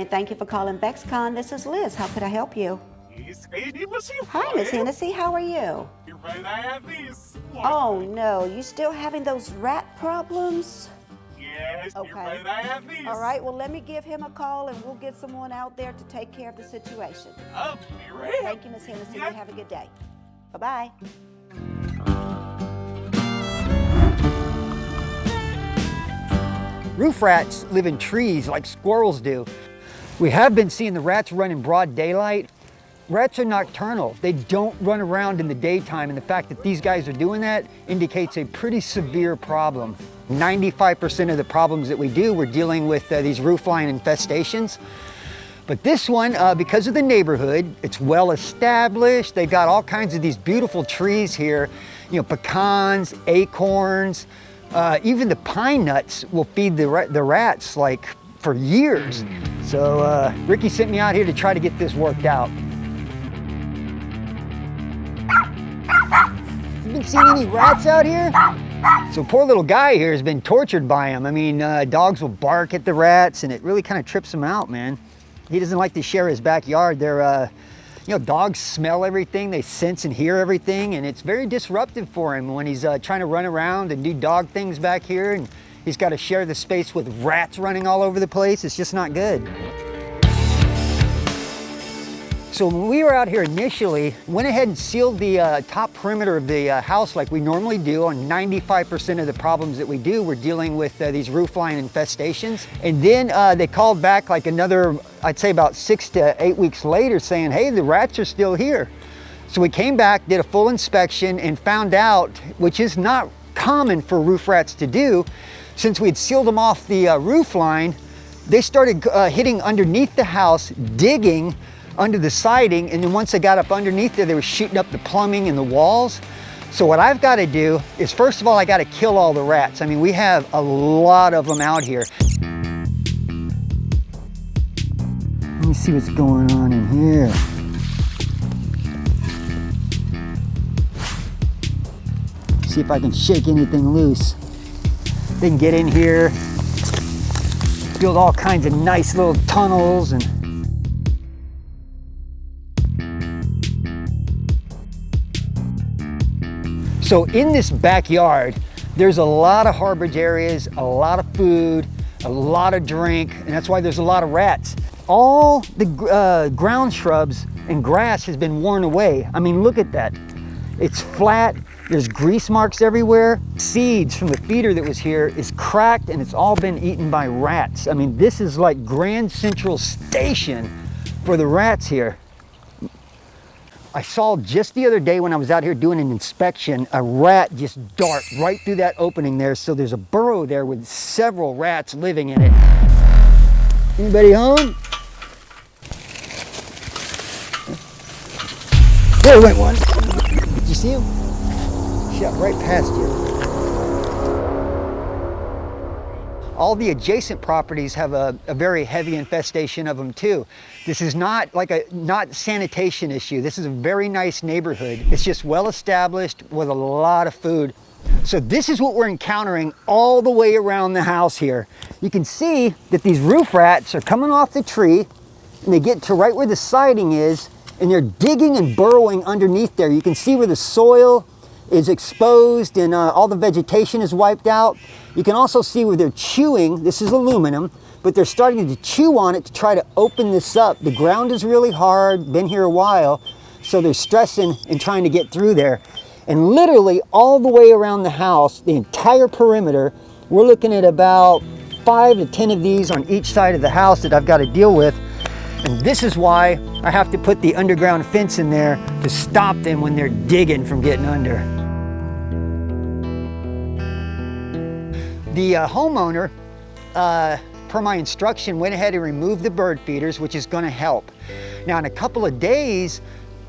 morning. Thank you for calling Vexcon. This is Liz. How could I help you? Hi, Miss Hennessy. How are you? You're right, I have these. Oh, no. You still having those rat problems? Yes, Okay. you're right, I have these. All right. Well, let me give him a call, and we'll get someone out there to take care of the situation. I'll be right. Thank you, Miss Hennessy. You have a good day. Bye-bye. Roof rats live in trees like squirrels do. We have been seeing the rats run in broad daylight. Rats are nocturnal. They don't run around in the daytime, and the fact that these guys are doing that indicates a pretty severe problem. 95% of the problems that we do, we're dealing with these roofline infestations. But this one, because of the neighborhood, it's well established. They've got all kinds of these beautiful trees here, you know, pecans, acorns, even the pine nuts will feed the rats like for years. So Ricky sent me out here to try to get this worked out. You been seeing any rats out here? So poor little guy here has been tortured by them. I mean, dogs will bark at the rats and it really kind of trips him out, man. He doesn't like to share his backyard. They're, you know, dogs smell everything, they sense and hear everything, and it's very disruptive for him when he's trying to run around and do dog things back here, and he's got to share the space with rats running all over the place. It's just not good. So when we were out here initially, went ahead and sealed the top perimeter of the house like we normally do. On 95% of the problems that we do, we're dealing with these roofline infestations. And then they called back like another, I'd say about 6 to 8 weeks later saying, hey, the rats are still here. So we came back, did a full inspection and found out, which is not common for roof rats to do, since we'd sealed them off the roof line, they started hitting underneath the house, digging under the siding, and then once they got up underneath there, they were shooting up the plumbing and the walls. So what I've got to do is, first of all, I got to kill all the rats. I mean, we have a lot of them out here. Let me see what's going on in here. See if I can shake anything loose. They can get in here, build all kinds of nice little tunnels and so in this backyard, there's a lot of harborage areas, a lot of food, a lot of drink, and that's why there's a lot of rats. All the ground shrubs and grass has been worn away. I mean, look at that. It's flat, there's grease marks everywhere. Seeds from the feeder that was here is cracked and it's all been eaten by rats. I mean, this is like Grand Central Station for the rats here. I saw just the other day when I was out here doing an inspection, a rat just dart right through that opening there. So there's a burrow there with several rats living in it. Anybody home? There went one. Did you see him? Shot right past you. All the adjacent properties have a very heavy infestation of them too. This is not like not sanitation issue. This is a very nice neighborhood. It's just well established with a lot of food. So this is what we're encountering all the way around the house here. You can see that these roof rats are coming off the tree and they get to right where the siding is and they're digging and burrowing underneath there. You can see where the soil is exposed and all the vegetation is wiped out. You can also see where they're chewing. This is aluminum, but they're starting to chew on it to try to open this up. The ground is really hard, been here a while, so they're stressing and trying to get through there. And literally all the way around the house, the entire perimeter, we're looking at about 5 to 10 of these on each side of the house that I've got to deal with. And this is why I have to put the underground fence in there to stop them when they're digging from getting under. The homeowner, per my instruction, went ahead and removed the bird feeders, which is going to help. Now in a couple of days,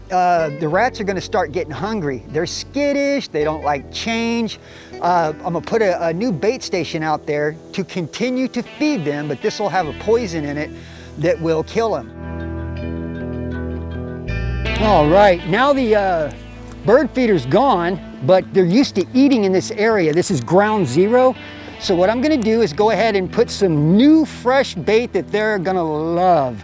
the rats are going to start getting hungry. They're skittish, they don't like change. I'm going to put a new bait station out there to continue to feed them, but this will have a poison in it that will kill them. All right, now the bird feeder's gone, but they're used to eating in this area. This is ground zero. So what I'm gonna do is go ahead and put some new fresh bait that they're gonna love.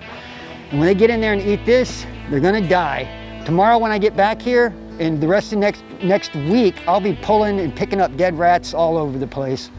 And when they get in there and eat this, they're gonna die. Tomorrow when I get back here, and the rest of next week, I'll be pulling and picking up dead rats all over the place.